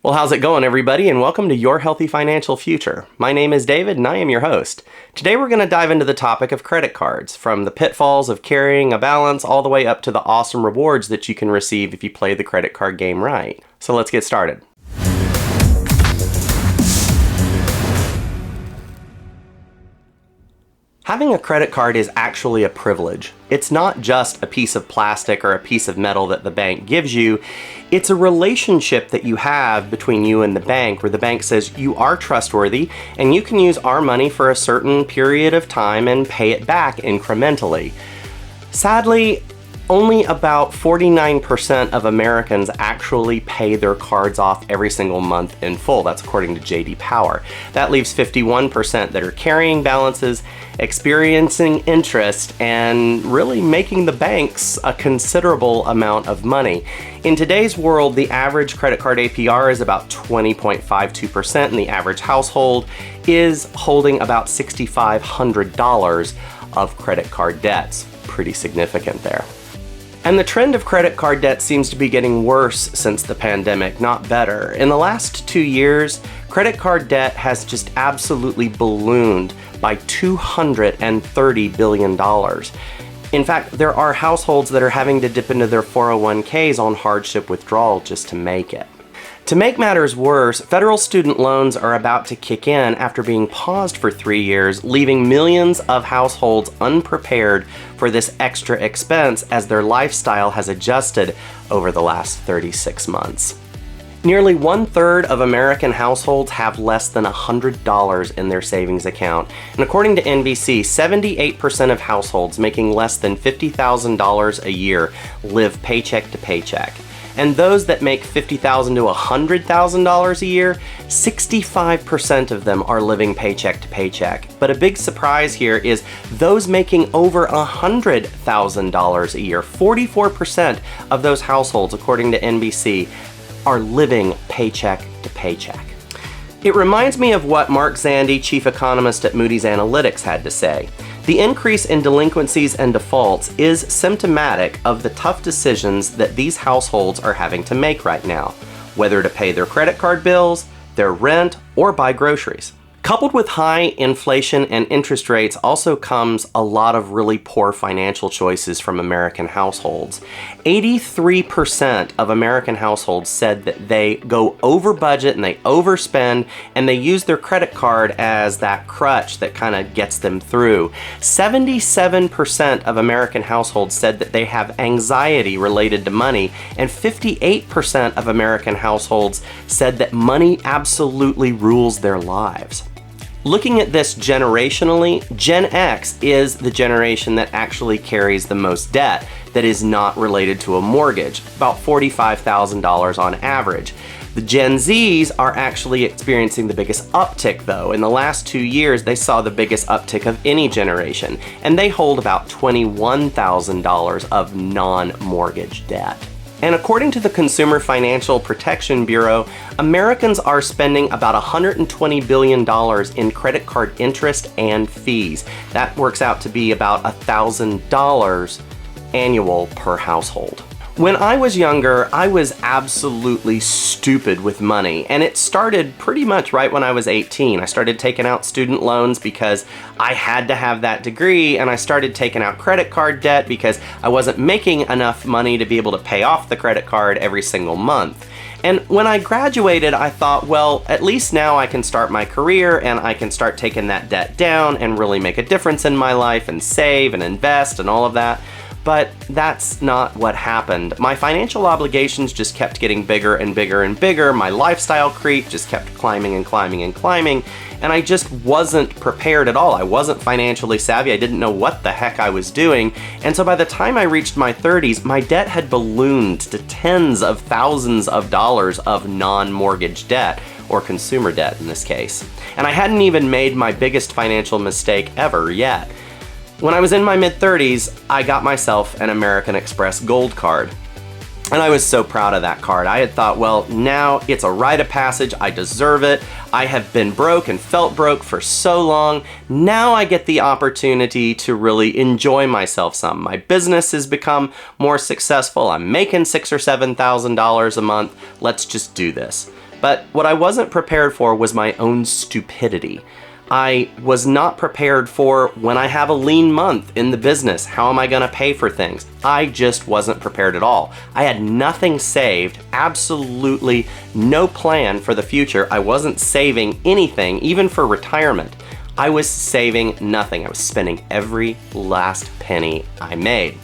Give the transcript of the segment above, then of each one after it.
Well, how's it going, everybody, and welcome to Your Healthy Financial Future. My name is David, and I am your host. Today we're going to dive into the topic of credit cards, from the pitfalls of carrying a balance all the way up to the awesome rewards that you can receive if you play the credit card game right. So let's get started. Having a credit card is actually a privilege. It's not just a piece of plastic or a piece of metal that the bank gives you. It's a relationship that you have between you and the bank, where the bank says you are trustworthy and you can use our money for a certain period of time and pay it back incrementally. Sadly, only about 49% of Americans actually pay their cards off every single month in full. That's according to J.D. Power. That leaves 51% that are carrying balances, experiencing interest, and really making the banks a considerable amount of money. In today's world, the average credit card APR is about 20.52%, and the average household is holding about $6,500 of credit card debts. Pretty significant there. And the trend of credit card debt seems to be getting worse since the pandemic, not better. In the last 2 years, credit card debt has just absolutely ballooned by $230 billion. In fact, there are households that are having to dip into their 401ks on hardship withdrawal just to make it. To make matters worse, federal student loans are about to kick in after being paused for 3 years, leaving millions of households unprepared for this extra expense as their lifestyle has adjusted over the last 36 months. Nearly 1/3 of American households have less than $100 in their savings account. And according to NBC, 78% of households making less than $50,000 a year live paycheck to paycheck. And those that make $50,000 to $100,000 a year, 65% of them are living paycheck to paycheck. But a big surprise here is those making over $100,000 a year, 44% of those households, according to NBC, are living paycheck to paycheck. It reminds me of what Mark Zandi, chief economist at Moody's Analytics, had to say. The increase in delinquencies and defaults is symptomatic of the tough decisions that these households are having to make right now, whether to pay their credit card bills, their rent, or buy groceries. Coupled with high inflation and interest rates also comes a lot of really poor financial choices from American households. 83% of American households said that they go over budget and they overspend and they use their credit card as that crutch that kind of gets them through. 77% of American households said that they have anxiety related to money, and 58% of American households said that money absolutely rules their lives. Looking at this generationally, Gen X is the generation that actually carries the most debt that is not related to a mortgage, about $45,000 on average. The Gen Zs are actually experiencing the biggest uptick, though. In the last 2 years, they saw the biggest uptick of any generation, and they hold about $21,000 of non-mortgage debt. And according to the Consumer Financial Protection Bureau, Americans are spending about $120 billion in credit card interest and fees. That works out to be about $1,000 annual per household. When I was younger, I was absolutely stupid with money, and it started pretty much right when I was 18. I started taking out student loans because I had to have that degree, and I started taking out credit card debt because I wasn't making enough money to be able to pay off the credit card every single month. And when I graduated, I thought, well, at least now I can start my career and I can start taking that debt down and really make a difference in my life and save and invest and all of that. But that's not what happened. My financial obligations just kept getting bigger and bigger and bigger. My lifestyle creep just kept climbing and climbing and climbing, and I just wasn't prepared at all. I wasn't financially savvy. I didn't know what the heck I was doing. And so by the time I reached my 30s, my debt had ballooned to tens of thousands of dollars of non-mortgage debt, or consumer debt in this case. And I hadn't even made my biggest financial mistake ever yet. When I was in my mid-30s, I got myself an American Express Gold Card. And I was so proud of that card. I had thought, well, now it's a rite of passage. I deserve it. I have been broke and felt broke for so long. Now I get the opportunity to really enjoy myself some. My business has become more successful. I'm making $6,000 or $7,000 a month. Let's just do this. But what I wasn't prepared for was my own stupidity. I was not prepared for when I have a lean month in the business, how am I gonna pay for things? I just wasn't prepared at all. I had nothing saved, absolutely no plan for the future. I wasn't saving anything, even for retirement. I was saving nothing. I was spending every last penny I made.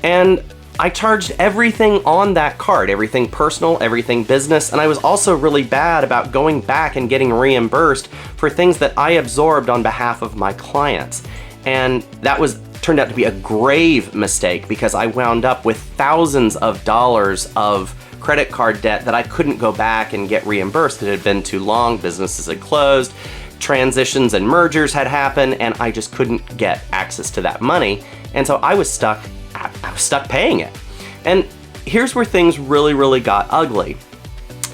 And I charged everything on that card, everything personal, everything business, and I was also really bad about going back and getting reimbursed for things that I absorbed on behalf of my clients. And that turned out to be a grave mistake because I wound up with thousands of dollars of credit card debt that I couldn't go back and get reimbursed. It had been too long, businesses had closed, transitions and mergers had happened, and I just couldn't get access to that money. And so I was stuck paying it. And here's where things really got ugly.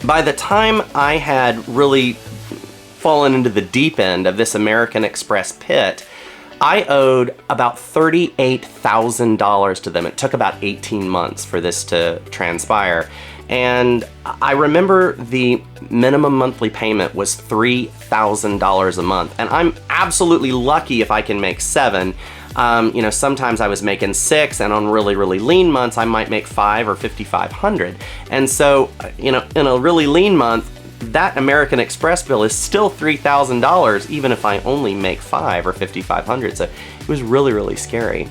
By the time I had really fallen into the deep end of this American Express pit, I owed about $38,000 to them. It took about 18 months for this to transpire. And I remember the minimum monthly payment was $3,000 a month. And I'm absolutely lucky if I can make $7,000. Sometimes I was making $6,000, and on really lean months, I might make $5,000 or $5,500. And so, in a really lean month, that American Express bill is still $3,000, even if I only make $5,000 or $5,500. So it was really scary.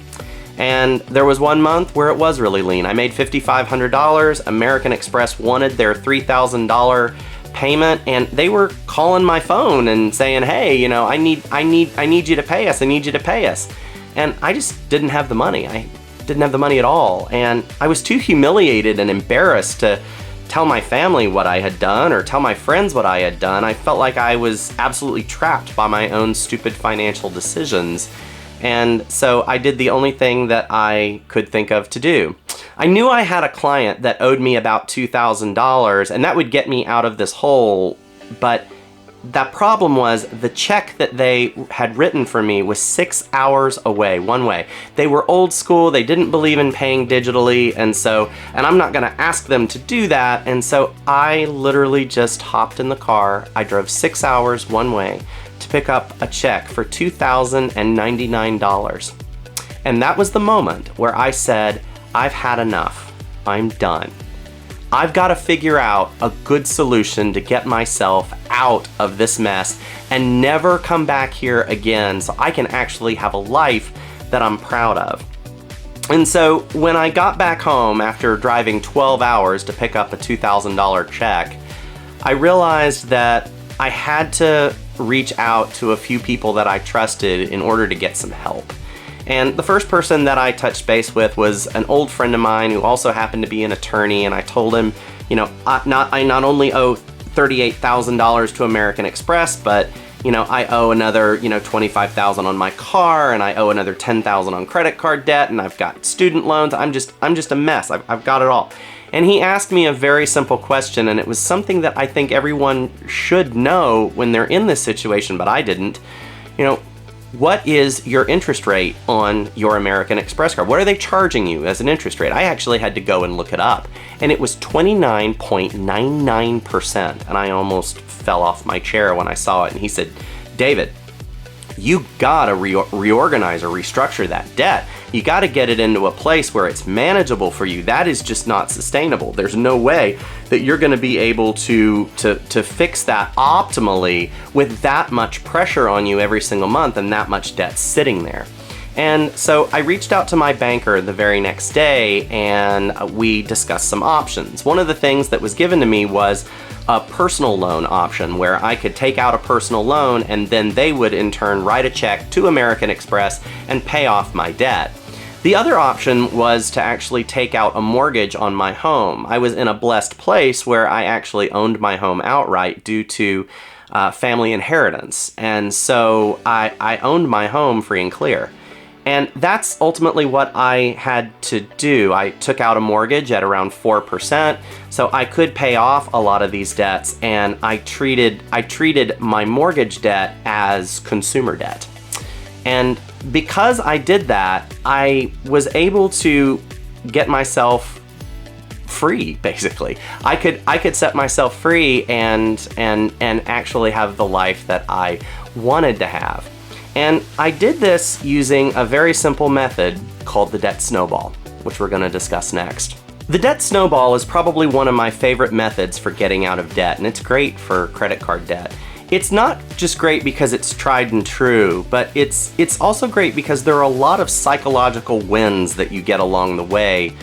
And there was one month where it was really lean. I made $5,500. American Express wanted their $3,000 payment, and they were calling my phone and saying, "Hey, I need you to pay us. I need you to pay us." And I just didn't have the money. I didn't have the money at all. And I was too humiliated and embarrassed to tell my family what I had done or tell my friends what I had done. I felt like I was absolutely trapped by my own stupid financial decisions. And so I did the only thing that I could think of to do. I knew I had a client that owed me about $2,000, and that would get me out of this hole, but that problem was the check that they had written for me was 6 hours away, one way. They were old school, they didn't believe in paying digitally, and I'm not gonna ask them to do that, and so I literally just hopped in the car. I drove 6 hours one way to pick up a check for $2,099. And that was the moment where I said, I've had enough. I'm done. I've got to figure out a good solution to get myself out of this mess and never come back here again so I can actually have a life that I'm proud of. And so when I got back home after driving 12 hours to pick up a $2,000 check, I realized that I had to reach out to a few people that I trusted in order to get some help. And the first person that I touched base with was an old friend of mine who also happened to be an attorney, and I told him, I not only owe $38,000 to American Express, but I owe another, $25,000 on my car, and I owe another $10,000 on credit card debt, and I've got student loans. I'm just a mess. I've got it all. And he asked me a very simple question, and it was something that I think everyone should know when they're in this situation, but I didn't. What is your interest rate on your American Express card? What are they charging you as an interest rate? I actually had to go and look it up, and it was 29.99%, and I almost fell off my chair when I saw it. And he said, "David, you gotta reorganize or restructure that debt. You gotta get it into a place where it's manageable for you. That is just not sustainable. There's no way that you're gonna be able to fix that optimally with that much pressure on you every single month and that much debt sitting there." And so I reached out to my banker the very next day, and we discussed some options. One of the things that was given to me was a personal loan option where I could take out a personal loan and then they would in turn write a check to American Express and pay off my debt. The other option was to actually take out a mortgage on my home. I was in a blessed place where I actually owned my home outright due to family inheritance. And so I owned my home free and clear. And that's ultimately what I had to do. I took out a mortgage at around 4%, so I could pay off a lot of these debts, and I treated my mortgage debt as consumer debt. And because I did that, I was able to get myself free, basically. I could set myself free and actually have the life that I wanted to have. And I did this using a very simple method called the debt snowball, which we're going to discuss next. The debt snowball is probably one of my favorite methods for getting out of debt, and it's great for credit card debt. It's not just great because it's tried and true, but it's also great because there are a lot of psychological wins that you get along the way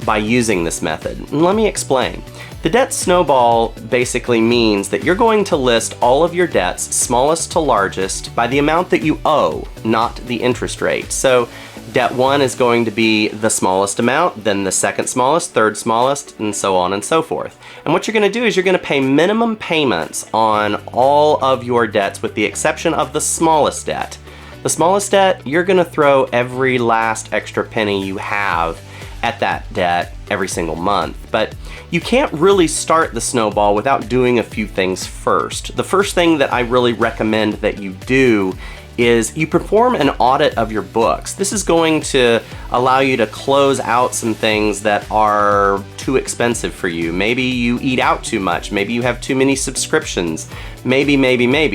by using this method. And let me explain. The debt snowball basically means that you're going to list all of your debts, smallest to largest, by the amount that you owe, not the interest rate. So debt 1 is going to be the smallest amount, then the second smallest, third smallest, and so on and so forth. And what you're going to do is you're going to pay minimum payments on all of your debts with the exception of the smallest debt. The smallest debt, you're going to throw every last extra penny you have at that debt every single month. But you can't really start the snowball without doing a few things first. The first thing that I really recommend that you do is you perform an audit of your books. This is going to allow you to close out some things that are too expensive for you. Maybe you eat out too much. Maybe you have too many subscriptions. Maybe,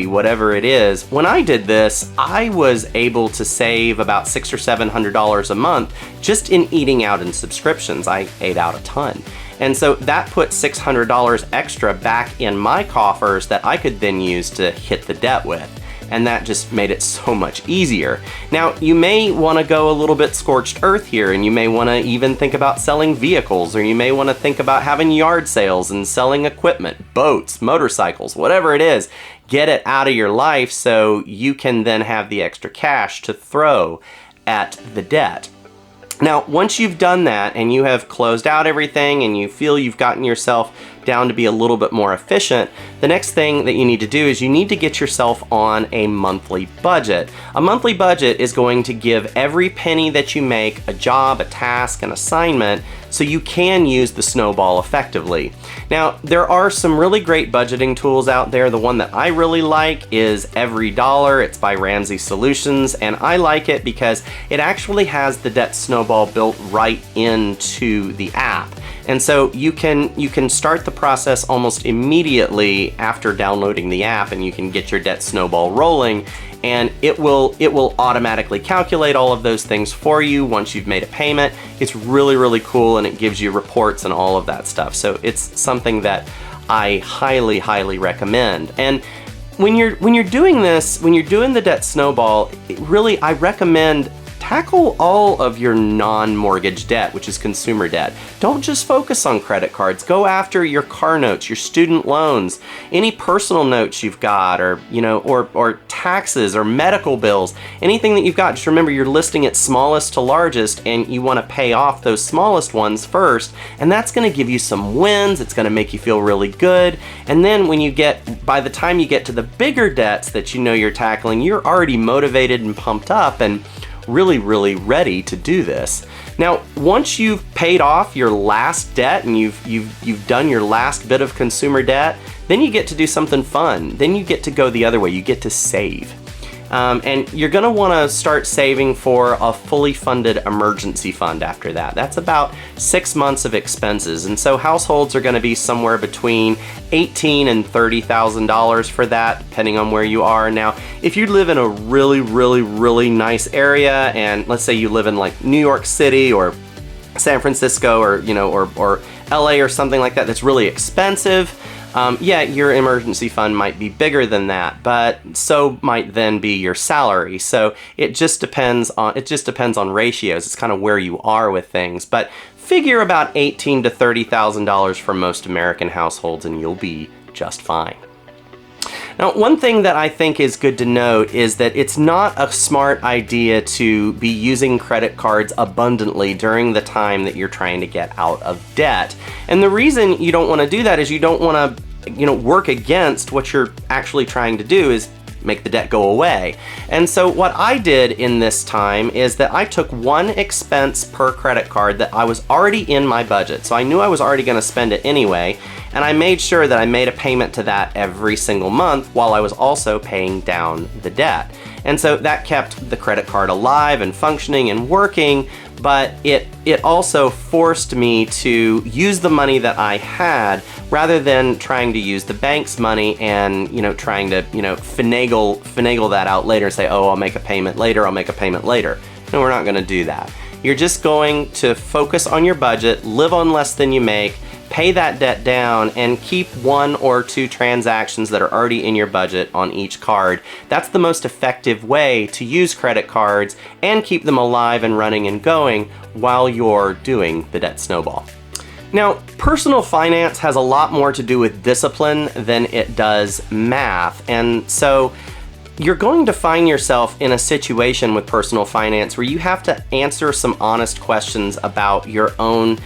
whatever it is. When I did this, I was able to save about $600 or $700 a month just in eating out and subscriptions. I ate out a ton. And so that put $600 extra back in my coffers that I could then use to hit the debt with. And that just made it so much easier. Now, you may want to go a little bit scorched earth here, and you may want to even think about selling vehicles, or you may want to think about having yard sales and selling equipment, boats, motorcycles, whatever it is. Get it out of your life so you can then have the extra cash to throw at the debt. Now, once you've done that and you have closed out everything and you feel you've gotten yourself down to be a little bit more efficient, the next thing that you need to do is you need to get yourself on a monthly budget. A monthly budget is going to give every penny that you make a job, a task, an assignment, so you can use the snowball effectively. Now, there are some really great budgeting tools out there. The one that I really like is EveryDollar. It's by Ramsey Solutions, and I like it because it actually has the debt snowball built right into the app. And so you can start the process almost immediately after downloading the app, and you can get your debt snowball rolling, and it will automatically calculate all of those things for you once you've made a payment. It's really cool, and it gives you reports and all of that stuff. So it's something that I highly recommend. And when you're doing this, when you're doing the debt snowball, I recommend tackle all of your non-mortgage debt, which is consumer debt. Don't just focus on credit cards. Go after your car notes, your student loans, any personal notes you've got, or or taxes or medical bills, anything that you've got. Just remember, you're listing it smallest to largest, and you want to pay off those smallest ones first, and that's going to give you some wins. It's going to make you feel really good. And then by the time you get to the bigger debts that you know you're tackling, you're already motivated and pumped up and really ready to do this. Now, once you've paid off your last debt and you've done your last bit of consumer debt, then you get to do something fun. Then you get to go the other way. You get to save. And you're going to want to start saving for a fully funded emergency fund after that. That's about 6 months of expenses. And so households are going to be somewhere between $18,000 and $30,000 for that, depending on where you are. Now, if you live in a really nice area, and let's say you live in like New York City or San Francisco or LA or something like that, that's really expensive. Your emergency fund might be bigger than that, but so might then be your salary. So it just depends on ratios. It's kind of where you are with things, but figure about $18,000 to $30,000 for most American households, and you'll be just fine. Now, one thing that I think is good to note is that it's not a smart idea to be using credit cards abundantly during the time that you're trying to get out of debt. And the reason you don't want to do that is you don't want to work against what you're actually trying to do is make the debt go away. And so what I did in this time is that I took one expense per credit card that I was already in my budget. So I knew I was already going to spend it anyway, and I made sure that I made a payment to that every single month while I was also paying down the debt. And so that kept the credit card alive and functioning and working, but it also forced me to use the money that I had rather than trying to use the bank's money and, trying to, finagle that out later and say, oh, I'll make a payment later, I'll make a payment later. No, we're not going to do that. You're just going to focus on your budget, live on less than you make, pay that debt down, and keep 1 or 2 transactions that are already in your budget on each card. That's the most effective way to use credit cards and keep them alive and running and going while you're doing the debt snowball. Now, personal finance has a lot more to do with discipline than it does math, and so you're going to find yourself in a situation with personal finance where you have to answer some honest questions about your own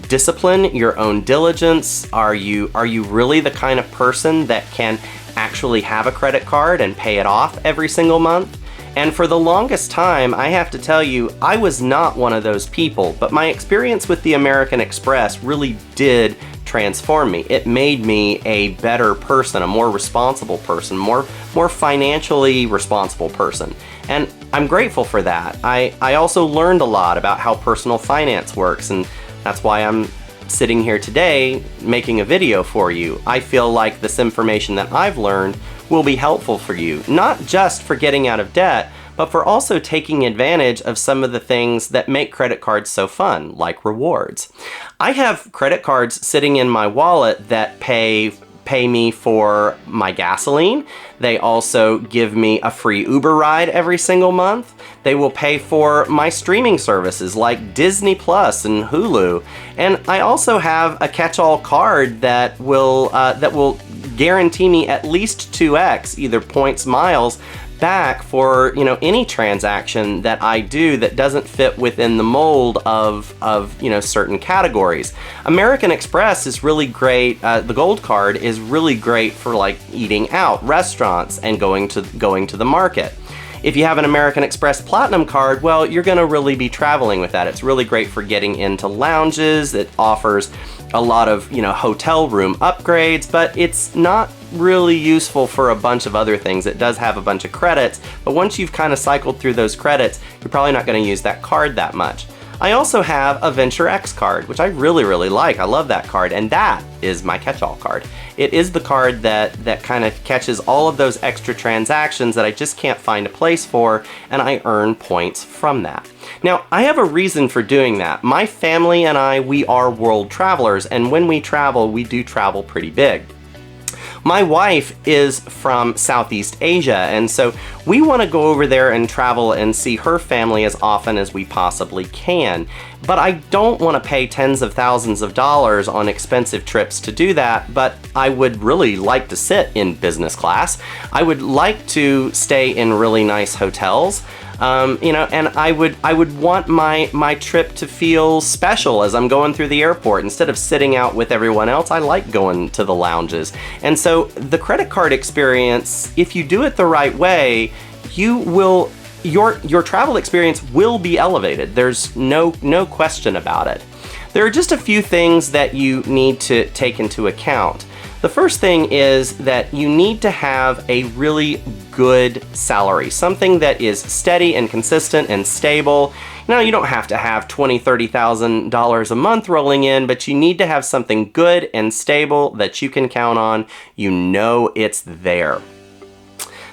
discipline, your own diligence. Are you really the kind of person that can actually have a credit card and pay it off every single month? And for the longest time, I have to tell you, I was not one of those people, but my experience with the American Express really did transform me. It made me a better person, a more responsible person, more financially responsible person. And I'm grateful for that. I also learned a lot about how personal finance works, and that's why I'm sitting here today making a video for you. I feel like this information that I've learned will be helpful for you, not just for getting out of debt, but for also taking advantage of some of the things that make credit cards so fun, like rewards. I have credit cards sitting in my wallet that pay me for my gasoline. They also give me a free Uber ride every single month. They will pay for my streaming services like Disney Plus and Hulu. And I also have a catch-all card that will guarantee me at least 2x, either points, miles, back for any transaction that I do that doesn't fit within the mold of certain categories. American Express is really great. The Gold Card is really great for like eating out, restaurants, and going to the market. If you have an American Express Platinum card, well, you're going to really be traveling with that. It's really great for getting into lounges. It offers a lot of, hotel room upgrades, but it's not really useful for a bunch of other things. It does have a bunch of credits, but once you've kind of cycled through those credits, you're probably not going to use that card that much. I also have a Venture X card, which I really, really like. I love that card, and that is my catch-all card. It is the card that kind of catches all of those extra transactions that I just can't find a place for, and I earn points from that. Now, I have a reason for doing that. My family and I, we are world travelers, and when we travel, we do travel pretty big. My wife is from Southeast Asia, and so we want to go over there and travel and see her family as often as we possibly can. But I don't want to pay tens of thousands of dollars on expensive trips to do that, but I would really like to sit in business class. I would like to stay in really nice hotels. And I would want my trip to feel special as I'm going through the airport. Instead of sitting out with everyone else, I like going to the lounges. And so the credit card experience, if you do it the right way, your travel experience will be elevated. There's no question about it. There are just a few things that you need to take into account. The first thing is that you need to have a really good salary, something that is steady and consistent and stable. Now, you don't have to have $20,000, $30,000 a month rolling in, but you need to have something good and stable that you can count on. You know it's there.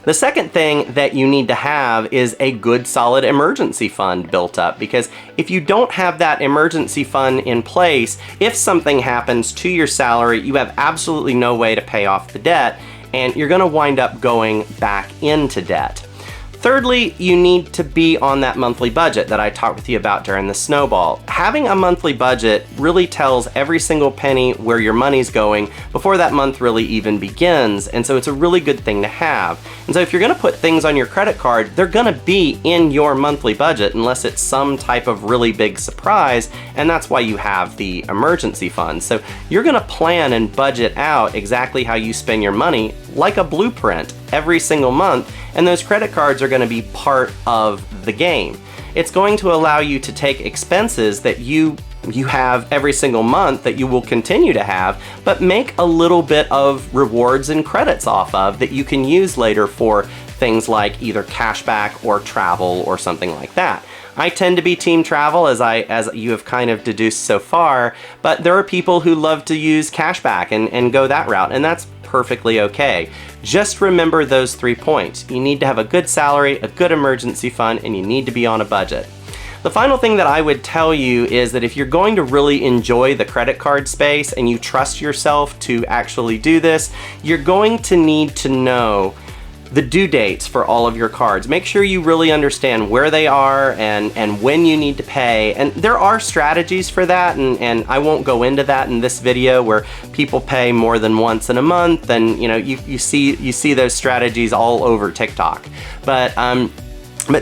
The second thing that you need to have is a good solid emergency fund built up, because if you don't have that emergency fund in place, if something happens to your salary, you have absolutely no way to pay off the debt, and you're going to wind up going back into debt. Thirdly, you need to be on that monthly budget that I talked with you about during the snowball. Having a monthly budget really tells every single penny where your money's going before that month really even begins, and so it's a really good thing to have. And so if you're going to put things on your credit card, they're going to be in your monthly budget unless it's some type of really big surprise, and that's why you have the emergency fund. So you're going to plan and budget out exactly how you spend your money like a blueprint every single month, and those credit cards are going to be part of the game. It's going to allow you to take expenses that you have every single month that you will continue to have, but make a little bit of rewards and credits off of that you can use later for things like either cashback or travel or something like that. I tend to be team travel, as you have kind of deduced so far, but there are people who love to use cashback and go that route, and that's perfectly okay. Just remember those 3 points. You need to have a good salary, a good emergency fund, and you need to be on a budget. The final thing that I would tell you is that if you're going to really enjoy the credit card space and you trust yourself to actually do this, you're going to need to know the due dates for all of your cards. Make sure you really understand where they are and when you need to pay. And there are strategies for that, and I won't go into that in this video, where people pay more than once in a month, and you see those strategies all over TikTok. But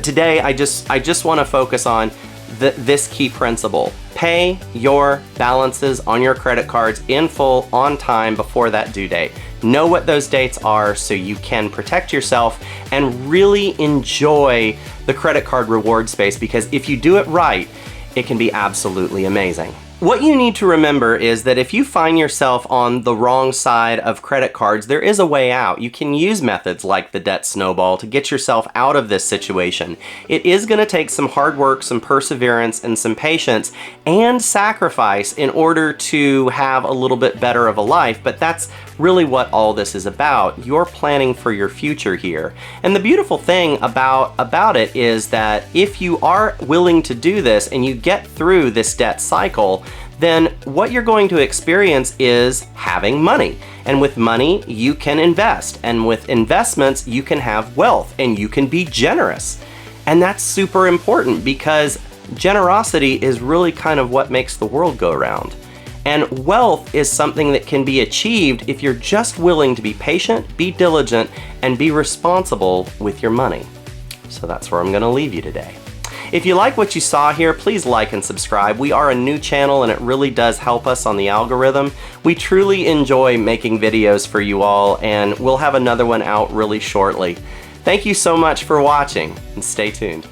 today I just want to focus on this key principle. Pay your balances on your credit cards in full, on time, before that due date. Know what those dates are so you can protect yourself and really enjoy the credit card reward space, because if you do it right, it can be absolutely amazing. What you need to remember is that if you find yourself on the wrong side of credit cards, there is a way out. You can use methods like the debt snowball to get yourself out of this situation. It is going to take some hard work, some perseverance, and some patience and sacrifice in order to have a little bit better of a life, but that's really what all this is about. You're planning for your future here. And the beautiful thing about it is that if you are willing to do this and you get through this debt cycle, then what you're going to experience is having money. And with money, you can invest. And with investments, you can have wealth and you can be generous. And that's super important, because generosity is really kind of what makes the world go round. And wealth is something that can be achieved if you're just willing to be patient, be diligent, and be responsible with your money. So that's where I'm going to leave you today. If you like what you saw here, please like and subscribe. We are a new channel and it really does help us on the algorithm. We truly enjoy making videos for you all, and we'll have another one out really shortly. Thank you so much for watching, and stay tuned.